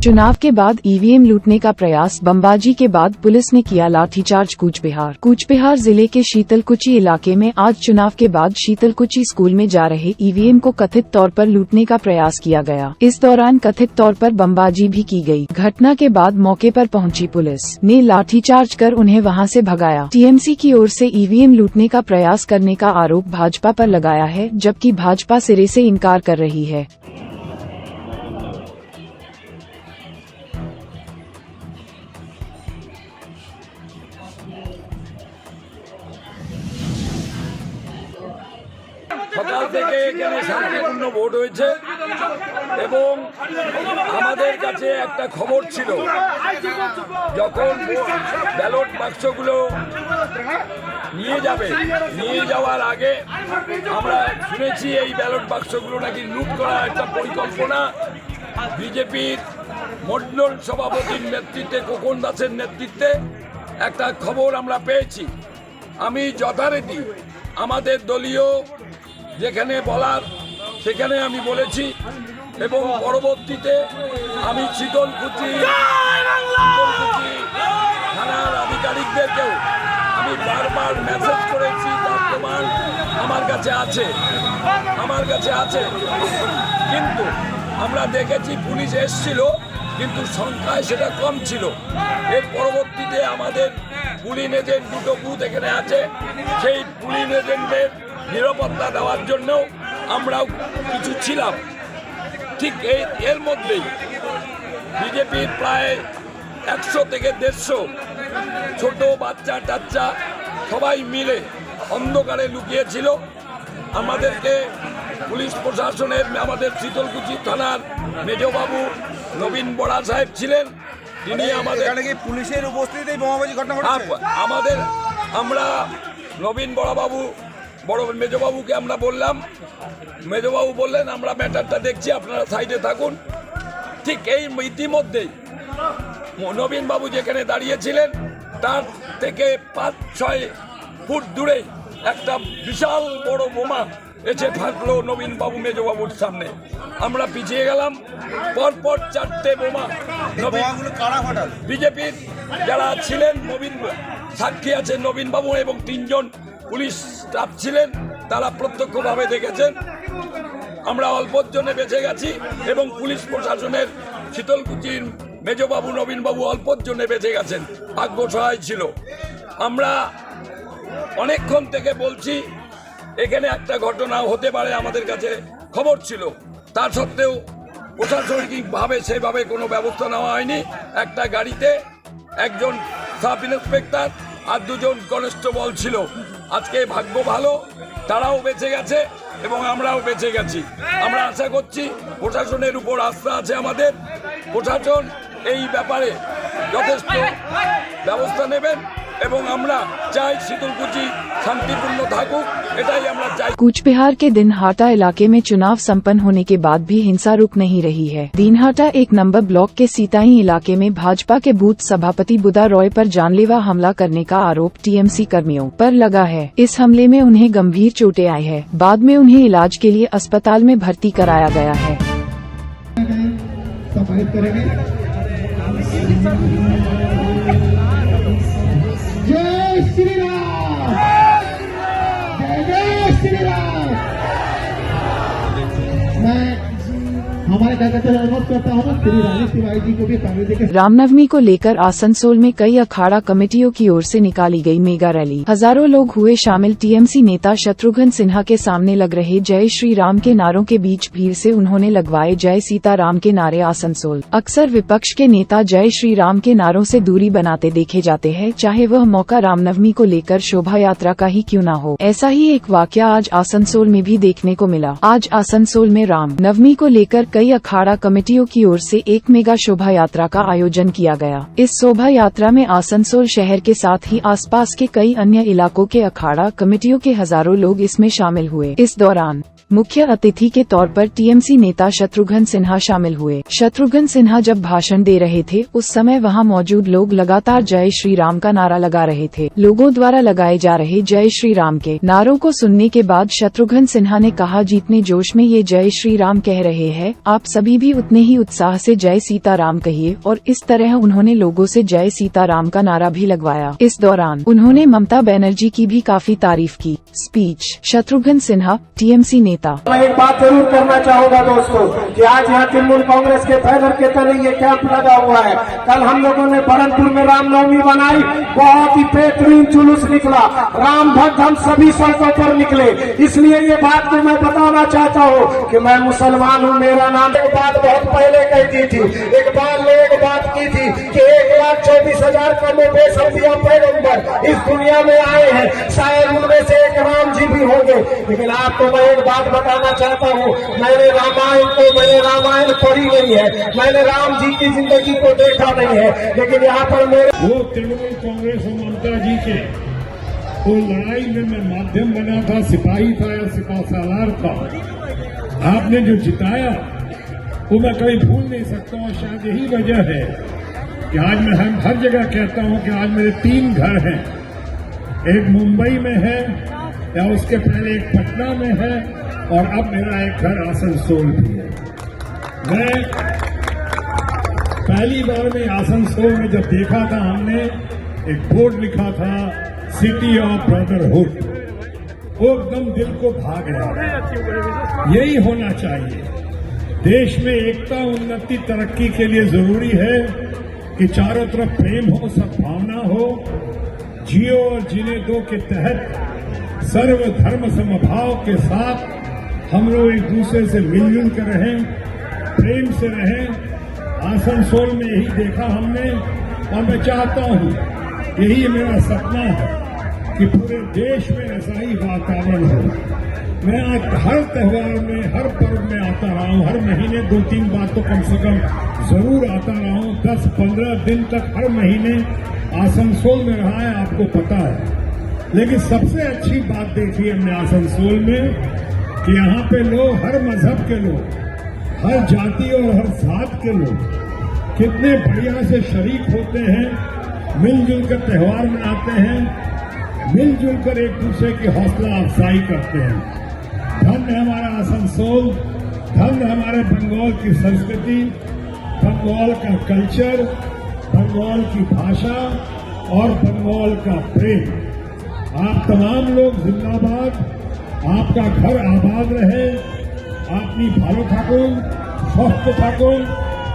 चुनाव के बाद ईवीएम लूटने का प्रयास, बमबाजी के बाद पुलिस ने किया लाठीचार्ज। कूचबिहार जिले के शीतलकुची इलाके में आज चुनाव के बाद शीतलकुची स्कूल में जा रहे ईवीएम को कथित तौर पर लूटने का प्रयास किया गया। इस दौरान कथित तौर पर बमबाजी भी की गई। घटना के बाद मौके पर पहुंची पुलिस ने लाठीचार्ज कर उन्हें वहां से भगाया। टीएमसी की ओर से ईवीएम लूटने का प्रयास करने का आरोप भाजपा पर लगाया है, जबकि भाजपा सिरे से इनकार कर रही है। সকাল থেকে এখানে শান্তিপূর্ণ ভোট হয়েছে এবং আমাদের কাছে একটা খবর ছিল, যখন ব্যালট বাক্সগুলো নিয়ে যাওয়ার আগে আমরা শুনেছি এই ব্যালট বাক্সগুলো নাকি লুট করা একটা পরিকল্পনা বিজেপির মণ্ডল সভাপতির নেতৃত্বে, খোকন দাসের নেতৃত্বে একটা খবর আমরা পেয়েছি। আমি যথারীতি আমাদের দলীয় যেখানে বলার সেখানে আমি বলেছি এবং পরবর্তীতে আমি শীতলকুচি থানার আধিকারিকদেরকেও আমি বারবার মেসেজ করেছি, তার প্রমাণ আমার কাছে আছে। কিন্তু আমরা দেখেছি পুলিশ এসেছিল, কিন্তু সংখ্যায় সেটা কম ছিল। এর পরবর্তীতে আমাদের পুলিং এজেন্ট দুটো বুথ এখানে আছে, সেই পুলিং এজেন্টদের নিরাপত্তা দেওয়ার জন্য আমরাও কিছু ছিলাম। ঠিক এর মধ্যেই বিজেপির প্রায় 100 থেকে 150 ছোট বাচ্চা টাচ্চা সবাই মিলে অন্ধকারে লুকিয়েছিল। আমাদেরকে পুলিশ প্রশাসনের, আমাদের শীতলকুচি থানার মেজবাবু নবীন বড়া সাহেব ছিলেন, তিনি আমাদের পুলিশের উপস্থিতিতেই বোমাবাজি ঘটনা ঘটেছে। আমরা নবীন বড় মেজবাবুকে আমরা বললাম, মেজবাবু বললেন আমরা ম্যাটারটা দেখছি, আপনারা সাইডে থাকুন। ঠিক এই ইতিমধ্যেই নবীনবাবু যেখানে দাঁড়িয়েছিলেন তার থেকে 5-6 ফুট দূরে একটা বিশাল বড় বোমা এসে ফাটলো নবীনবাবু মেজবাবুর সামনে। আমরা পিছিয়ে গেলাম, পরপর 4টে বোমা বিজেপির যারা ছিলেন, সাক্ষী আছে নবীনবাবু এবং 3 জন পুলিশ স্টাফ ছিলেন, তারা প্রত্যক্ষভাবে দেখেছেন। আমরা অল্পর জন্য বেঁচে গেছি এবং পুলিশ প্রশাসনের শীতলকুচির মেজবাবু নবীনবাবু অল্পর জন্য বেঁচে গেছেন, ভাগ্য সহায় ছিল। আমরা অনেকক্ষণ থেকে বলছি এখানে একটা ঘটনা হতে পারে, আমাদের কাছে খবর ছিল, তা সত্ত্বেও প্রশাসনিকভাবে সেভাবে কোনো ব্যবস্থা নেওয়া হয়নি। একটা গাড়িতে একজন সাব ইন্সপেক্টর আর 2 জন কনস্টেবল ছিল। আজকে ভাগ্য ভালো, তারাও বেঁচে গেছে এবং আমরাও বেঁচে গেছি। আমরা আশা করছি প্রশাসনের উপর আস্থা আছে আমাদের, প্রশাসন এই ব্যাপারে যথেষ্ট ব্যবস্থা নেবেন এবং আমরা চাই शीतलकुची शांतिपूर्ण थाकुक, एटाई हमरा चाই। कूचबिहार के दिनहाटा इलाके में चुनाव संपन्न होने के बाद भी हिंसा रुक नहीं रही है। दिनहाटा 1 नंबर ब्लॉक के सीताई इलाके में भाजपा के बूथ सभापति बुदा रॉय पर जानलेवा हमला करने का आरोप टीएमसी कर्मियों पर लगा है। इस हमले में उन्हें गंभीर चोटें आई है। बाद में उन्हें इलाज के लिए अस्पताल में भर्ती कराया गया है। जय श्री राम, जय श्री राम। मैं हमारे कार्यकर्ता अनुरोध करता हूँ श्री रानी तिवारी जी को भी कांग्रेस के रामनवमी को लेकर आसनसोल में कई अखाड़ा कमेटियों की ओर से निकाली गई मेगा रैली। हजारों लोग हुए शामिल। टीएमसी नेता शत्रुघ्न सिन्हा के सामने लग रहे जय श्री राम के नारों के बीच भीड़ से उन्होंने लगवाए जय सीताराम के नारे। आसनसोल अक्सर विपक्ष के नेता जय श्री राम के नारों से दूरी बनाते देखे जाते हैं, चाहे वह मौका रामनवमी को लेकर शोभा यात्रा का ही क्यों न हो। ऐसा ही एक वाकया आज आसनसोल में भी देखने को मिला। आज आसनसोल में राम नवमी को लेकर कई अखाड़ा कमेटियों की ओर से एक मेगा शोभा यात्रा का आयोजन किया गया। इस शोभा यात्रा में आसनसोल शहर के साथ ही आसपास के कई अन्य इलाकों के अखाड़ा कमेटियों के हजारों लोग इसमें शामिल हुए। इस दौरान मुख्य अतिथि के तौर पर टीएमसी नेता शत्रुघ्न सिन्हा शामिल हुए। शत्रुघ्न सिन्हा जब भाषण दे रहे थे उस समय वहां मौजूद लोग लगातार जय श्री राम का नारा लगा रहे थे। लोगों द्वारा लगाए जा रहे जय श्री राम के नारों को सुनने के बाद शत्रुघ्न सिन्हा ने कहा, जितने जोश में ये जय श्री राम कह रहे हैं, आप सभी भी उतने ही उत्साह से जय सीताराम कहिए। और इस तरह उन्होंने लोगों से जय सीताराम का नारा भी लगवाया। इस दौरान उन्होंने ममता बनर्जी की भी काफी तारीफ की। स्पीच शत्रुघ्न सिन्हा, टीएमसी नेता। मैं एक बात जरूर करना चाहूंगा दोस्तों कि आज यहाँ तृणमूल कांग्रेस के बैनर के तले ये कैंप लगा हुआ है। कल हम लोगों ने बरनपुर में रामनवमी बनाई, बहुत ही बेहतरीन जुलूस निकला, राम भक्त हम सभी सड़कों पर निकले। इसलिए ये बात को मैं बताना चाहता हूँ कि मैं मुसलमान हूँ, मेरा नाम। एक बात बहुत पहले कही दी थी, एक बात की थी कि 1,24,000 करोड़ बेसब्जियां पैगंबर इस दुनिया में आए हैं, शायद उनमें से एक राम जी भी होंगे। लेकिन आपको मैं एक बात बताना चाहता हूँ, मैंने रामायण पढ़ी नहीं है, मैंने राम जी की जिंदगी को देखा नहीं है, लेकिन यहाँ पर मेरे वो तृणमूल कांग्रेस और ममता जी के वो लड़ाई में मैं माध्यम बना था, सिपाही था या सिपा सालार था। आपने जो जिताया वो मैं कभी भूल नहीं सकता। और शायद यही वजह है कि आज मैं हर जगह कहता हूं कि आज मेरे 3 घर हैं। एक मुंबई में है, या उसके पहले एक पटना में है, और अब मेरा एक घर आसनसोल भी है। मैं पहली बार में आसनसोल में जब देखा था, हमने एक बोर्ड लिखा था सिटी ऑफ ब्रदरहुड, वो एकदम दिल को भा गया। यही होना चाहिए। देश में एकता, उन्नति, तरक्की के लिए जरूरी है कि चारों तरफ प्रेम हो, सद्भावना हो, जियो और जीने दो के तहत सर्वधर्म समभाव के साथ हम लोग एक दूसरे से मिलजुल कर रहें, प्रेम से रहें। आसनसोल में यही देखा हमने, और मैं चाहता हूं, यही मेरा सपना है कि पूरे देश में ऐसा ही वातावरण हो। मैं हर त्योहार में, हर पर्व में आता रहा हूं, हर महीने 2-3 बार तो कम से कम जरूर आता रहा हूं। 10-15 दिन तक हर महीने आसनसोल में रहा है, आपको पता है। लेकिन सबसे अच्छी बात देखी हमने आसनसोल में कि यहाँ पे लोग, हर मजहब के लोग, हर जाति और हर जात के लोग कितने बढ़िया से शरीक होते हैं, मिलजुल कर त्योहार मनाते हैं, मिलजुल कर एक दूसरे की हौसला अफजाई करते हैं। धन्य हमारा आसनसोल, धन्य हमारे बंगाल की संस्कृति, बंगाल का कल्चर, बंगाल की भाषा और बंगाल का प्रेम। आप तमाम लोग जिंदाबाद, आपका घर आबाद रहे, आपनी भालो ठाकुर, स्वस्थ ठाकुर,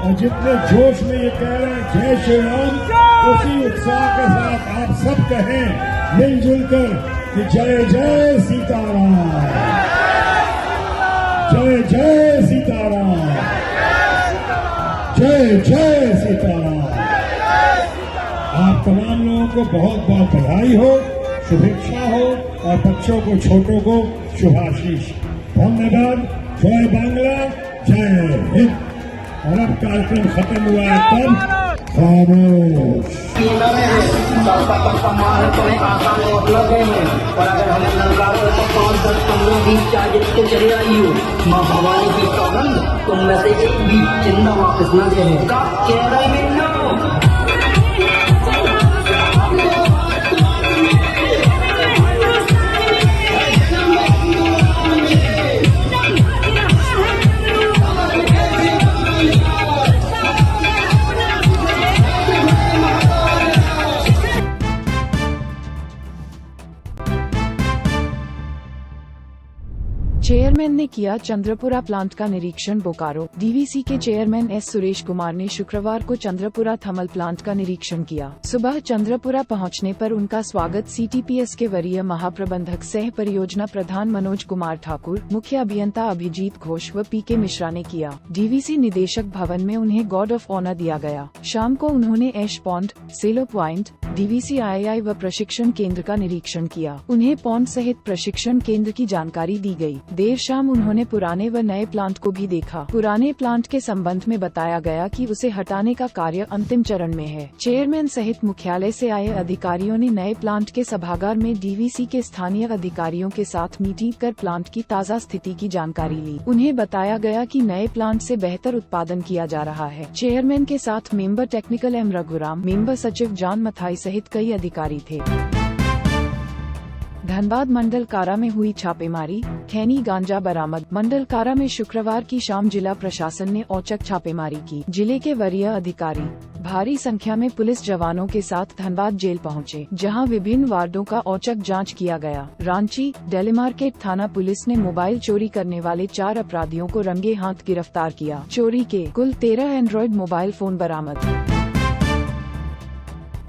और जितने जोश में ये कह रहे हैं जय श्री राम, उसी उत्साह के साथ आप सब कहें मिलजुल कर कि जय जय सीताराम, जय जय सीताराम, जय जय सीताराम। आप तमाम लोगों को बहुत बहुत बधाई हो, शुभेच्छा हो, और बच्चों को, छोटों को शुभाशीष। धन्यवाद। जय बांग्ला, जय हिंद। और अब कार्यक्रम खत्म हुआ है, तब खामोश। और अगर हमें नजगारों को 5, 10, 15, 20 चार्जेस को चले आई हो, माँ भवानी की सौगंध तुम में से एक भी जिंदा वापस न रहेगा। कह रहे हैं चेयरमैन ने किया चंद्रपुरा प्लांट का निरीक्षण। बोकारो डीवीसी के चेयरमैन एस सुरेश कुमार ने शुक्रवार को चंद्रपुरा थर्मल प्लांट का निरीक्षण किया। सुबह चंद्रपुरा पहुंचने पर उनका स्वागत सीटीपीएस के वरीय महाप्रबंधक सह परियोजना प्रधान मनोज कुमार ठाकुर, मुख्य अभियंता अभिजीत घोष व पीके मिश्रा ने किया। डीवीसी निदेशक भवन में उन्हें गार्ड ऑफ ऑनर दिया गया। शाम को उन्होंने ऐश पॉन्ड, सेलो पॉइंट, DVCII व प्रशिक्षण केंद्र का निरीक्षण किया। उन्हें पौंड सहित प्रशिक्षण केंद्र की जानकारी दी गई। देर शाम उन्होंने पुराने व नए प्लांट को भी देखा। पुराने प्लांट के संबंध में बताया गया कि उसे हटाने का कार्य अंतिम चरण में है। चेयरमैन सहित मुख्यालय से आए अधिकारियों ने नए प्लांट के सभागार में DVC के स्थानीय अधिकारियों के साथ मीटिंग कर प्लांट की ताज़ा स्थिति की जानकारी ली। उन्हें बताया गया कि नए प्लांट से बेहतर उत्पादन किया जा रहा है। चेयरमैन के साथ member technical M Raghuram, member सचिव जॉन मथाई सहित कई अधिकारी थे। धनबाद मंडल कारा में हुई छापेमारी, खैनी गांजा बरामद। मंडल कारा में शुक्रवार की शाम जिला प्रशासन ने औचक छापेमारी की। जिले के वरीय अधिकारी भारी संख्या में पुलिस जवानों के साथ धनबाद जेल पहुंचे, जहां विभिन्न वार्डों का औचक जांच किया गया। रांची डेलीमार्केट थाना पुलिस ने मोबाइल चोरी करने वाले 4 अपराधियों को रंगे हाथ गिरफ्तार किया। चोरी के कुल 13 एंड्रॉयड मोबाइल फोन बरामद।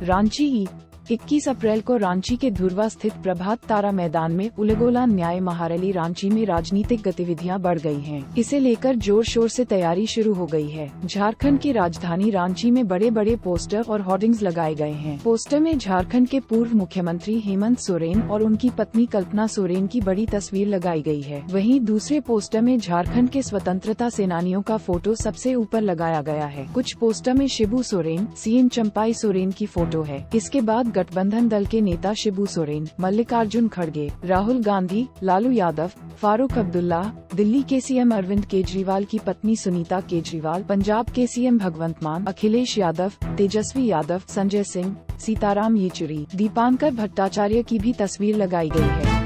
रांची 21 अप्रैल को रांची के धुर्वा स्थित प्रभात तारा मैदान में उलगोलान न्याय महारैली। रांची में राजनीतिक गतिविधियां बढ़ गई हैं। इसे लेकर जोर शोर से तैयारी शुरू हो गई है। झारखंड की राजधानी रांची में बड़े बड़े पोस्टर और होर्डिंग्स लगाए गए हैं। पोस्टर में झारखंड के पूर्व मुख्यमंत्री हेमंत सोरेन और उनकी पत्नी कल्पना सोरेन की बड़ी तस्वीर लगाई गई है। वहीं दूसरे पोस्टर में झारखंड के स्वतंत्रता सेनानियों का फोटो सबसे ऊपर लगाया गया है। कुछ पोस्टर में शिबू सोरेन, CM चंपाई सोरेन की फोटो है। इसके बाद गठबंधन दल के नेता शिबू सोरेन, मल्लिकार्जुन खड़गे, राहुल गांधी, लालू यादव, फारूक अब्दुल्ला, दिल्ली के CM अरविंद केजरीवाल की पत्नी सुनीता केजरीवाल, पंजाब के CM भगवंत मान, अखिलेश यादव, तेजस्वी यादव, संजय सिंह, सीताराम येचुरी, दीपांकर भट्टाचार्य की भी तस्वीर लगाई गई है।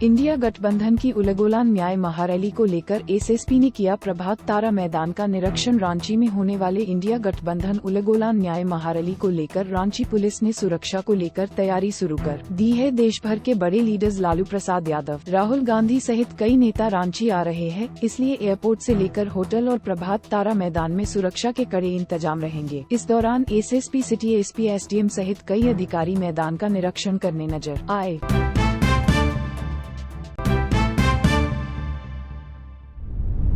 इंडिया गठबंधन की उलगोलान न्याय महारैली को लेकर SSP ने किया प्रभात तारा मैदान का निरीक्षण। रांची में होने वाले इंडिया गठबंधन उलगोलान न्याय महारैली को लेकर रांची पुलिस ने सुरक्षा को लेकर तैयारी शुरू कर दी है। देश भर के बड़े लीडर्स लालू प्रसाद यादव, राहुल गांधी सहित कई नेता रांची आ रहे हैं, इसलिए एयरपोर्ट से लेकर होटल और प्रभात तारा मैदान में सुरक्षा के कड़े इंतजाम रहेंगे। इस दौरान SSP, सिटी SP, SDM सहित कई अधिकारी मैदान का निरीक्षण करने नजर आए।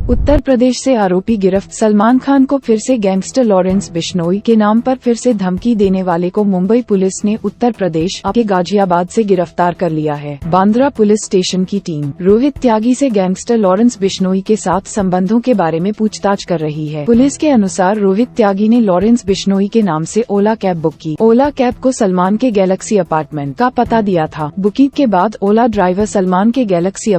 उत्तर प्रदेश से आरोपी गिरफ्त। सलमान खान को फिर से गैंगस्टर लॉरेंस बिश्नोई के नाम पर फिर से धमकी देने वाले को मुंबई पुलिस ने उत्तर प्रदेश के गाजियाबाद से गिरफ्तार कर लिया है। बांद्रा पुलिस स्टेशन की टीम रोहित त्यागी से गैंगस्टर लॉरेंस बिश्नोई के साथ संबंधों के बारे में पूछताछ कर रही है। पुलिस के अनुसार रोहित त्यागी ने लॉरेंस बिश्नोई के नाम से ओला कैब बुक की। ओला कैब को सलमान के गैलेक्सी अपार्टमेंट का पता दिया था। बुकिंग के बाद ओला ड्राइवर सलमान के गैलेक्सी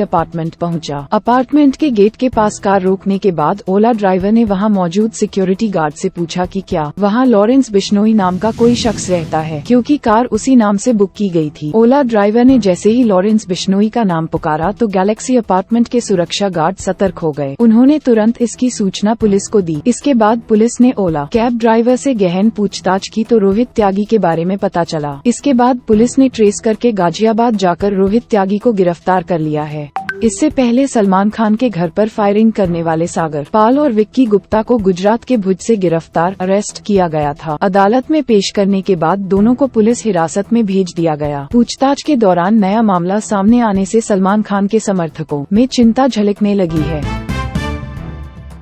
अपार्टमेंट पहुंचा। अपार्टमेंट के गेट के पास कार रोकने के बाद ओला ड्राइवर ने वहां मौजूद सिक्योरिटी गार्ड से पूछा कि क्या वहां लॉरेंस बिश्नोई नाम का कोई शख्स रहता है, क्योंकि कार उसी नाम से बुक की गई थी। ओला ड्राइवर ने जैसे ही लॉरेंस बिश्नोई का नाम पुकारा तो गैलेक्सी अपार्टमेंट के सुरक्षा गार्ड सतर्क हो गए। उन्होंने तुरंत इसकी सूचना पुलिस को दी। इसके बाद पुलिस ने ओला कैब ड्राइवर से गहन पूछताछ की तो रोहित त्यागी के बारे में पता चला। इसके बाद पुलिस ने ट्रेस करके गाजियाबाद जाकर रोहित त्यागी को गिरफ्तार कर लिया है। इससे पहले सलमान खान के घर पर फायरिंग करने वाले सागर पाल और विक्की गुप्ता को गुजरात के भुज से गिरफ्तार अरेस्ट किया गया था। अदालत में पेश करने के बाद दोनों को पुलिस हिरासत में भेज दिया गया। पूछताछ के दौरान नया मामला सामने आने से सलमान खान के समर्थकों में चिंता झलकने लगी है।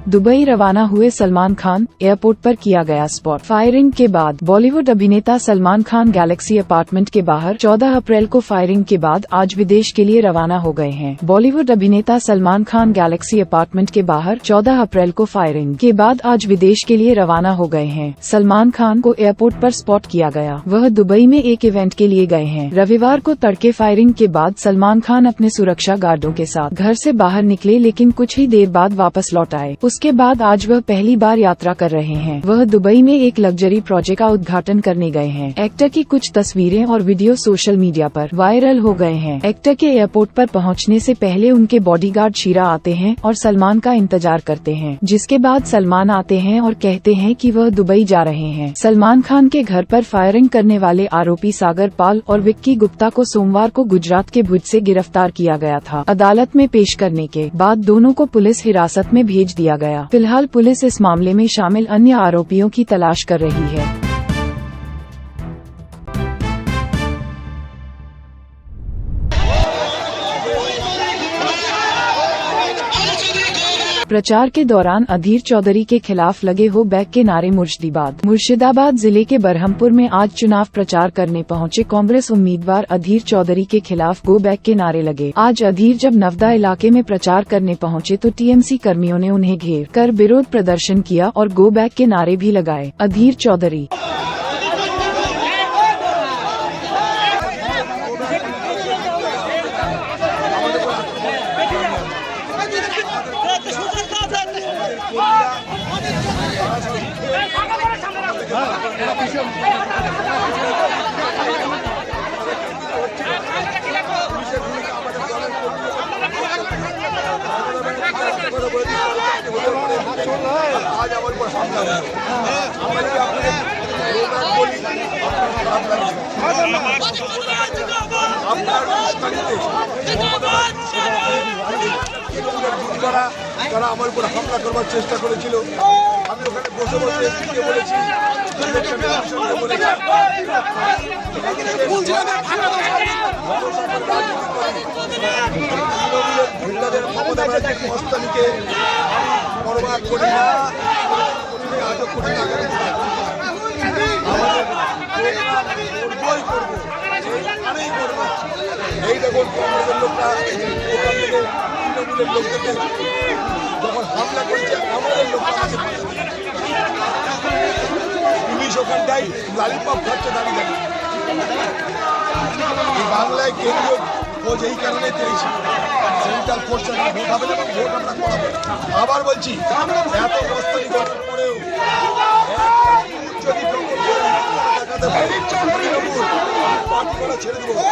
दुबई रवाना हुए सलमान खान, एयरपोर्ट पर किया गया स्पॉट फायरिंग के बाद बॉलीवुड अभिनेता सलमान खान गैलेक्सी अपार्टमेंट के बाहर 14 अप्रैल को फायरिंग के बाद आज विदेश के लिए रवाना हो गए हैं। बॉलीवुड अभिनेता सलमान खान गैलेक्सी अपार्टमेंट के बाहर 14 अप्रैल को फायरिंग के बाद आज विदेश के लिए रवाना हो गए हैं। सलमान खान को एयरपोर्ट पर स्पॉट किया गया। वह दुबई में एक इवेंट के लिए गए हैं। रविवार को तड़के फायरिंग के बाद सलमान खान अपने सुरक्षा गार्डों के साथ घर से बाहर निकले, लेकिन कुछ ही देर बाद वापस लौट आए। उसके बाद आज वह पहली बार यात्रा कर रहे हैं। वह दुबई में एक लग्जरी प्रोजेक्ट का उद्घाटन करने गए हैं। एक्टर की कुछ तस्वीरें और वीडियो सोशल मीडिया पर वायरल हो गए हैं। एक्टर के एयरपोर्ट पर पहुंचने से पहले उनके बॉडीगार्ड शीरा आते हैं और सलमान का इंतजार करते हैं, जिसके बाद सलमान आते हैं और कहते हैं कि वह दुबई जा रहे हैं। सलमान खान के घर पर फायरिंग करने वाले आरोपी सागर पाल और विक्की गुप्ता को सोमवार को गुजरात के भुज से गिरफ्तार किया गया था। अदालत में पेश करने के बाद दोनों को पुलिस हिरासत में भेज दिया गया। फिलहाल पुलिस इस मामले में शामिल अन्य आरोपियों की तलाश कर रही है। प्रचार के दौरान अधीर चौधरी के खिलाफ लगे हो बैक के नारे मुर्शिदाबाद जिले के बरहमपुर में आज चुनाव प्रचार करने पहुंचे कांग्रेस उम्मीदवार अधीर चौधरी के खिलाफ गो बैक के नारे लगे। आज अधीर जब नवदा इलाके में प्रचार करने पहुंचे तो टीएमसी कर्मियों ने उन्हें घेर कर विरोध प्रदर्शन किया और गो बैक के नारे भी लगाए। अधीर चौधरी आज আমার উপর হামলা হলো। আমরা কি আপনাদের বলি আপনার তারা আমার উপর হামলা করবার চেষ্টা করেছিল। আমি ওখানে বসে বসে বলেছি মস্তানিকে বরবাদ করে আটক করে এই দেখুন কংগ্রেসের লোকরা ওখান থেকে তৃণমূলের লোকদেরকে যখন হামলা করছে আমাদের লোক পুলিশ ওখানটাই লালিপপ খাচ্ছে দাঁড়িয়ে দাঁড়িয়ে। এই বাংলায় কেন্দ্রীয় খোঁজ এই কারণে পেয়েছি সেন্ট্রাল ফোর্স ভোট হবে এবং ভোট আমরা করাবো। আবার বলছি এত প্রস্তুতি করার পরেও যদি দেখাতে পারি পার্টি করা ছেড়ে দেবো।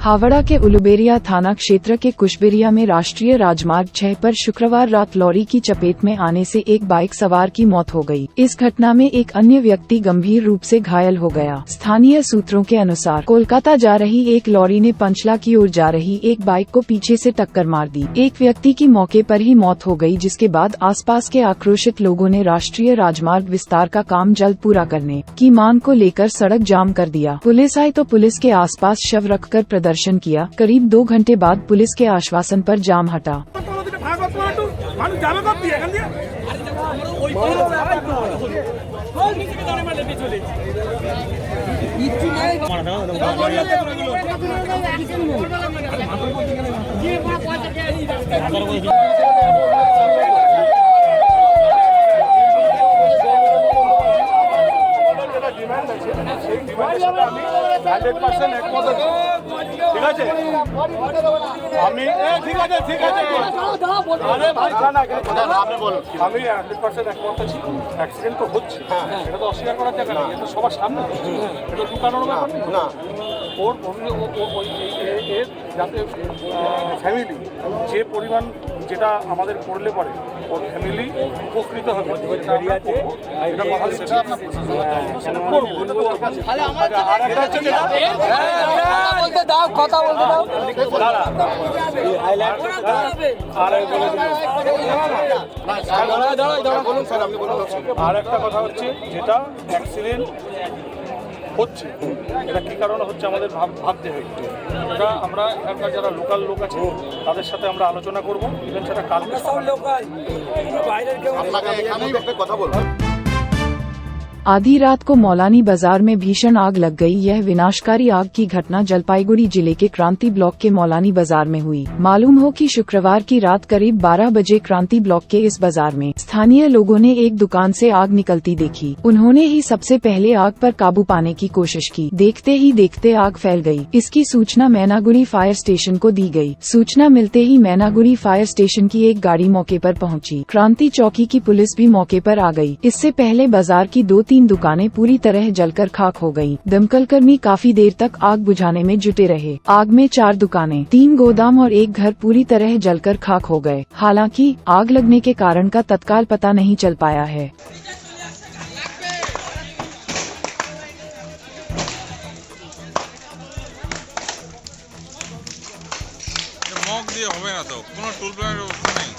हावड़ा के उलुबेरिया थाना क्षेत्र के कुशबेरिया में राष्ट्रीय राजमार्ग 6 पर शुक्रवार रात लॉरी की चपेट में आने से एक बाइक सवार की मौत हो गई। इस घटना में एक अन्य व्यक्ति गंभीर रूप से घायल हो गया। स्थानीय सूत्रों के अनुसार कोलकाता जा रही एक लॉरी ने पंचला की ओर जा रही एक बाइक को पीछे से टक्कर मार दी। एक व्यक्ति की मौके पर ही मौत हो गई, जिसके बाद आसपास के आक्रोशित लोगों ने राष्ट्रीय राजमार्ग विस्तार का काम जल्द पूरा करने की मांग को लेकर सड़क जाम कर दिया। पुलिस आई तो पुलिस के आसपास शव रखकर प्रदर्शन किया। करीब 2 घंटे बाद पुलिस के आश्वासन पर जाम हटा। ঠিক আছে আমি ঠিক আছে আরে ভাই আপনি বলুন আমি 100% একমত আছি। অ্যাক্সিডেন্ট তো হচ্ছে, এটা তো অস্বীকার করা যাবে না, এটা সবার সামনে এটা লুকানোর ব্যাপার না। ওর এর যাতে ফ্যামিলি যে পরিমাণ যেটা আমাদের করলে পরে ওর ফ্যামিলি উপকৃত হবে এটা কথা বলতে দাও। আর একটা কথা হচ্ছে যেটা অ্যাক্সিডেন্ট হচ্ছে এটা কি কারণে হচ্ছে আমাদের ভাবতে হয়। এটা আমরা এখানকার যারা লোকাল লোক আছে তাদের সাথে আমরা আলোচনা করবো। ইভেন সেটা কালকে কথা বলবো। आधी रात को मौलानी बाजार में भीषण आग लग गई। यह विनाशकारी आग की घटना जलपाईगुड़ी जिले के क्रांति ब्लॉक के मौलानी बाजार में हुई। मालूम हो कि शुक्रवार की रात करीब 12 बजे क्रांति ब्लॉक के इस बाजार में स्थानीय लोगों ने एक दुकान से आग निकलती देखी। उन्होंने ही सबसे पहले आग पर काबू पाने की कोशिश की। देखते ही देखते आग फैल गई। इसकी सूचना मैनागुड़ी फायर स्टेशन को दी गई। सूचना मिलते ही मैनागुड़ी फायर स्टेशन की एक गाड़ी मौके पर पहुंची। क्रांति चौकी की पुलिस भी मौके पर आ गई। इससे पहले बाजार की 2 3 दुकानें पूरी तरह जलकर खाक हो गयीं। दमकल कर्मी काफी देर तक आग बुझाने में जुटे रहे। आग में 4 दुकानें, 3 गोदाम और एक घर पूरी तरह जलकर खाक हो गए। हालांकि आग लगने के कारण का तत्काल पता नहीं चल पाया है। মগ দিয়ে হবে না তো, কোনো টুল প্ল্যানের ব্যবস্থা নেই।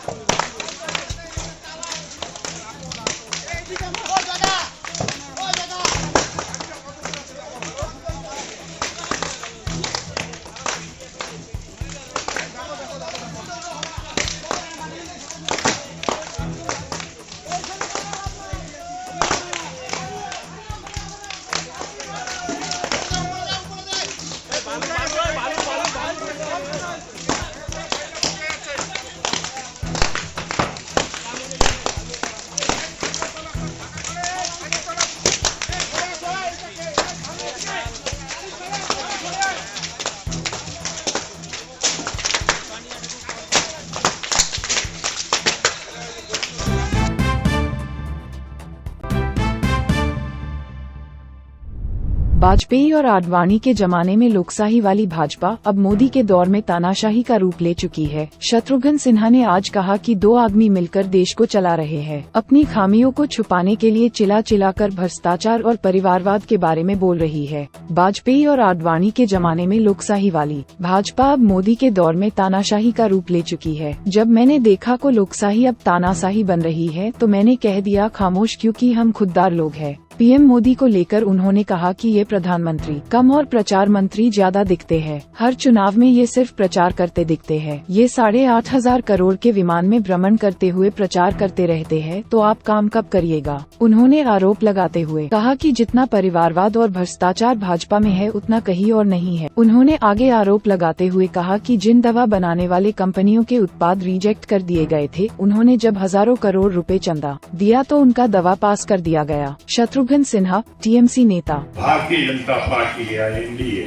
वाजपेयी और आडवाणी के जमाने में लोकशाही वाली भाजपा अब मोदी के दौर में तानाशाही का रूप ले चुकी है। शत्रुघ्न सिन्हा ने आज कहा कि 2 आदमी मिलकर देश को चला रहे हैं। अपनी खामियों को छुपाने के लिए चिल्ला चिल्लाकर भ्रष्टाचार और परिवारवाद के बारे में बोल रही है। वाजपेयी और आडवाणी के जमाने में लोकशाही वाली भाजपा अब मोदी के दौर में तानाशाही का रूप ले चुकी है। जब मैंने देखा को लोकशाही अब तानाशाही बन रही है तो मैंने कह दिया खामोश, क्योंकि हम खुददार लोग हैं। पीएम मोदी को लेकर उन्होंने कहा कि ये प्रधानमंत्री कम और प्रचार मंत्री ज्यादा दिखते हैं। हर चुनाव में ये सिर्फ प्रचार करते दिखते हैं। ये 8,500 करोड़ के विमान में भ्रमण करते हुए प्रचार करते रहते हैं, तो आप काम कब करिएगा? उन्होंने आरोप लगाते हुए कहा कि जितना परिवारवाद और भ्रष्टाचार भाजपा में है उतना कहीं और नहीं है। उन्होंने आगे आरोप लगाते हुए कहा कि जिन दवा बनाने वाले कंपनियों के उत्पाद रिजेक्ट कर दिए गए थे, उन्होंने जब हजारों करोड़ रुपए चंदा दिया तो उनका दवा पास कर दिया गया। शत्रुघ्न सिन्हा, टीएमसी नेता। भारतीय जनता पार्टी या एनडीए,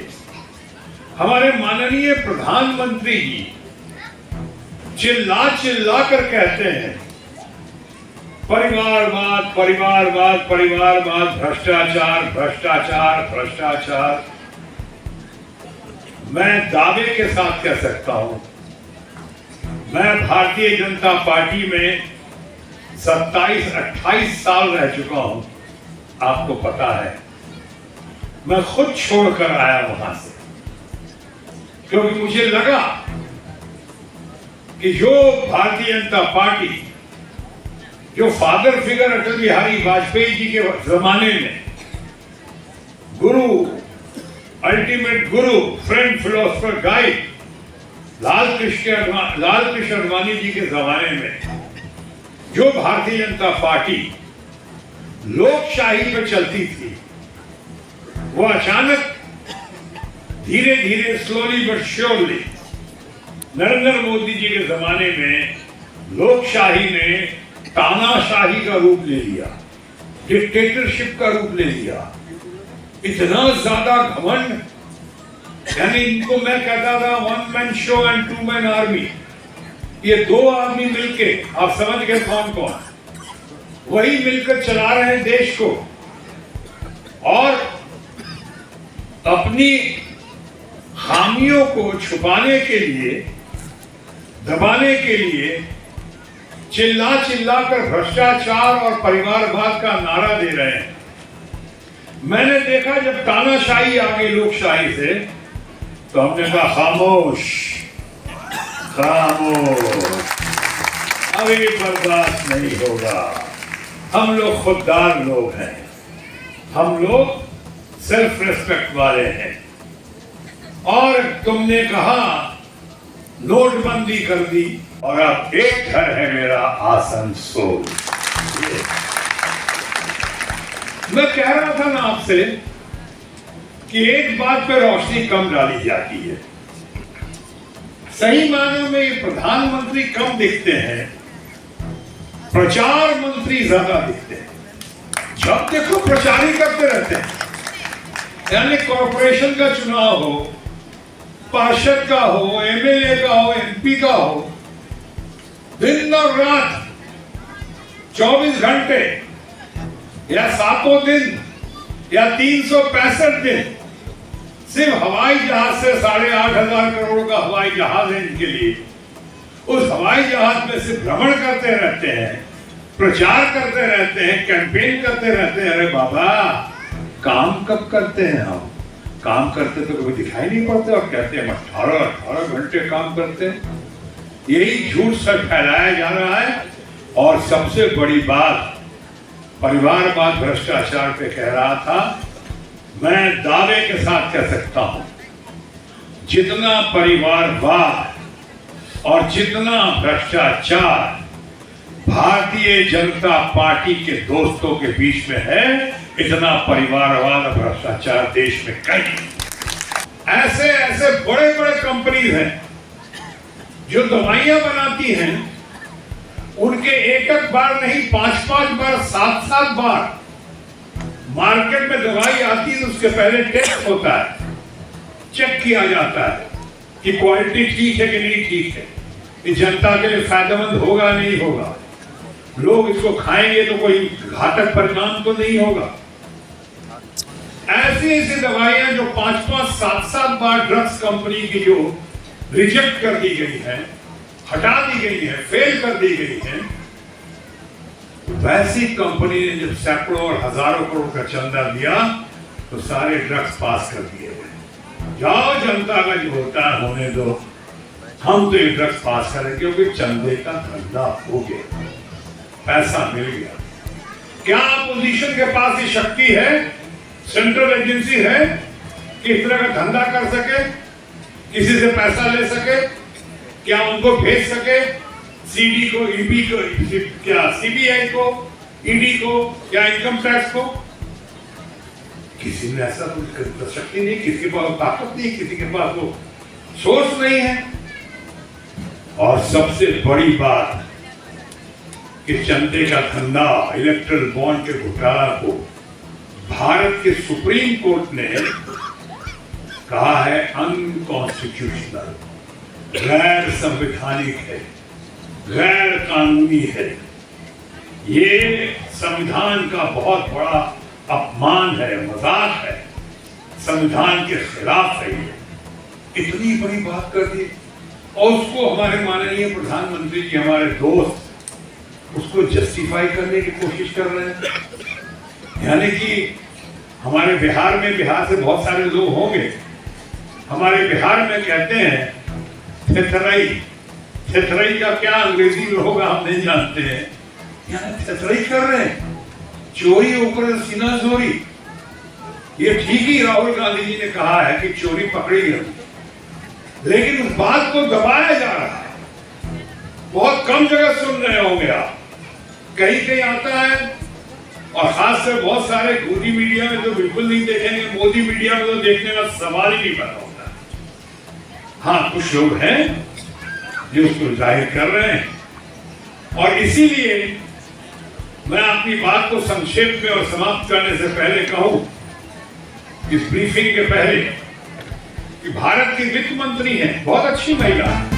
हमारे माननीय प्रधानमंत्री जी चिल्ला चिल्ला कर कहते हैं परिवारवाद, परिवारवाद, परिवारवाद, भ्रष्टाचार, भ्रष्टाचार, भ्रष्टाचार। मैं दावे के साथ कह सकता हूं, मैं भारतीय जनता पार्टी में 27-28 साल रह चुका हूं। आपको पता है, मैं खुद छोड़कर आया वहां से, क्योंकि मुझे लगा कि जो भारतीय जनता पार्टी, जो फादर फिगर अटल बिहारी वाजपेयी जी के जमाने में गुरु, अल्टीमेट गुरु, friend, philosopher, guide Lal Krishna Advani ji के जमाने में जो भारतीय जनता पार्टी लोकशाही पे चलती थी, वो अचानक धीरे धीरे, slowly but surely, Narendra Modi ji के जमाने में लोकशाही ने तानाशाही का रूप ले लिया, डिक्टेटरशिप का रूप ले लिया। इतना ज्यादा घमंड, यानी इनको मैं कहता था 1 man show and 2 man army. ये 2 आदमी मिलके, आप समझ गए कौन कौन, वही मिलकर चला रहे हैं देश को, और अपनी खामियों को छुपाने के लिए, दबाने के लिए चिल्ला चिल्ला कर भ्रष्टाचार और परिवारवाद का नारा दे रहे हैं। मैंने देखा जब तानाशाही आ गई लोकशाही से, तो हमने कहा खामोश, खामोश, अभी बर्दाश्त नहीं होगा। हम लोग खुददार लोग हैं, हम लोग सेल्फ रेस्पेक्ट वाले हैं। और तुमने कहा नोटबंदी कर दी, और अब एक घर है मेरा आसनसोल। मैं कह रहा था ना आपसे कि एक बात पे रोशनी कम डाली जाती है। सही मायने में ये प्रधानमंत्री कम दिखते हैं, प्रचार मंत्री ज्यादा दिखते हैं। जब देखो प्रचार ही करते रहते हैं। यानी कॉर्पोरेशन का चुनाव हो, पार्षद का हो, एमएलए का हो, एमपी का हो, दिन और रात 24 घंटे या 7 दिन या 365 दिन सिर्फ हवाई जहाज से 8,500 करोड़ का हवाई जहाज है इनके लिए। उस हवाई जहाज में से भ्रमण करते रहते हैं, प्रचार करते रहते हैं, कैंपेन करते रहते हैं। अरे बाबा, काम कब करते हैं हम? काम करते तो कभी दिखाई नहीं पड़ते और कहते हैं 18 घंटे काम करते हैं। यही झूठ सच फैलाया जा रहा है। और सबसे बड़ी बात, परिवारवाद भ्रष्टाचार पे कह रहा था, मैं दावे के साथ कह सकता हूं, जितना परिवारवाद और जितना भ्रष्टाचार भारतीय जनता पार्टी के दोस्तों के बीच में है, इतना परिवारवाद और भ्रष्टाचार देश में कहीं। ऐसे ऐसे बड़े बड़े कंपनीज हैं जो दवाइयां बनाती हैं, उनके एक बार नहीं 5 बार 7 बार मार्केट में दवाई आती है तो उसके पहले टेस्ट होता है, चेक किया जाता है कि क्वालिटी ठीक है कि नहीं ठीक है, ये जनता के लिए फायदेमंद होगा नहीं होगा, लोग इसको खाएंगे तो कोई घातक परिणाम तो नहीं होगा। ऐसी ऐसी दवाइयां जो 5 7 बार ड्रग्स कंपनी की जो रिजेक्ट कर दी गई है, हटा दी गई है, फेल कर दी गई है, वैसी कंपनी ने जब सैकड़ों और हजारों करोड़ का चंदा दिया तो सारे ड्रग्स पास कर दिए गए। जाओ, जनता का जो होता है होने दो, हम तो ये ड्रग्स पास करें, क्योंकि चंदे का धंधा हो गया, पैसा मिल गया। क्या अपोजिशन के पास ये शक्ति है, सेंट्रल एजेंसी है कि इस तरह का धंधा कर सके, किसी से पैसा ले सके? क्या उनको भेज सके सीडी को, ईबी को, क्या सीबीआई को, ईडी को, क्या इनकम टैक्स को? किसी ने ऐसा कुछ शक्ति नहीं, किसी के पास ताकत नहीं, किसी के पास वो सोर्स नहीं है। और सबसे बड़ी बात कि चंदे का धंधा, इलेक्ट्रल बॉन्ड के घोटाला को भारत के सुप्रीम कोर्ट ने कहा है अनकॉन्स्टिट्यूशनल, गैर संवैधानिक है, गैर कानूनी है। ये संविधान का बहुत बड़ा अपमान है, मजाक है, संविधान के खिलाफ है। ये इतनी बड़ी बात कर दी और उसको हमारे माननीय प्रधानमंत्री जी, हमारे दोस्त, उसको जस्टिफाई करने की कोशिश कर रहे हैं। यानी कि हमारे बिहार में, बिहार से बहुत सारे लोग होंगे, हमारे बिहार में कहते हैं थेथराई। थेथराई का क्या अंग्रेजी में होगा हम नहीं जानते हैं। यहाँ थेथराई कर रहे हैं, चोरी ऊपर सीना चोरी। ये ठीक ही राहुल गांधी जी ने कहा है कि चोरी पकड़ी गई, लेकिन उस बात को दबाया जा रहा है। बहुत कम जगह सुन रहे होंगे आप, कहीं कहीं आता है, और खास कर बहुत सारे मोदी मीडिया में तो बिल्कुल नहीं देखेंगे। मोदी मीडिया में तो देखने का सवाल ही नहीं पैदा होता। हाँ, कुछ लोग हैं जो उसको जाहिर कर रहे हैं, और इसीलिए मैं अपनी बात को संक्षेप में और समाप्त करने से पहले कहूं, इस ब्रीफिंग के पहले, कि भारत की वित्त मंत्री हैं, बहुत अच्छी महिला है,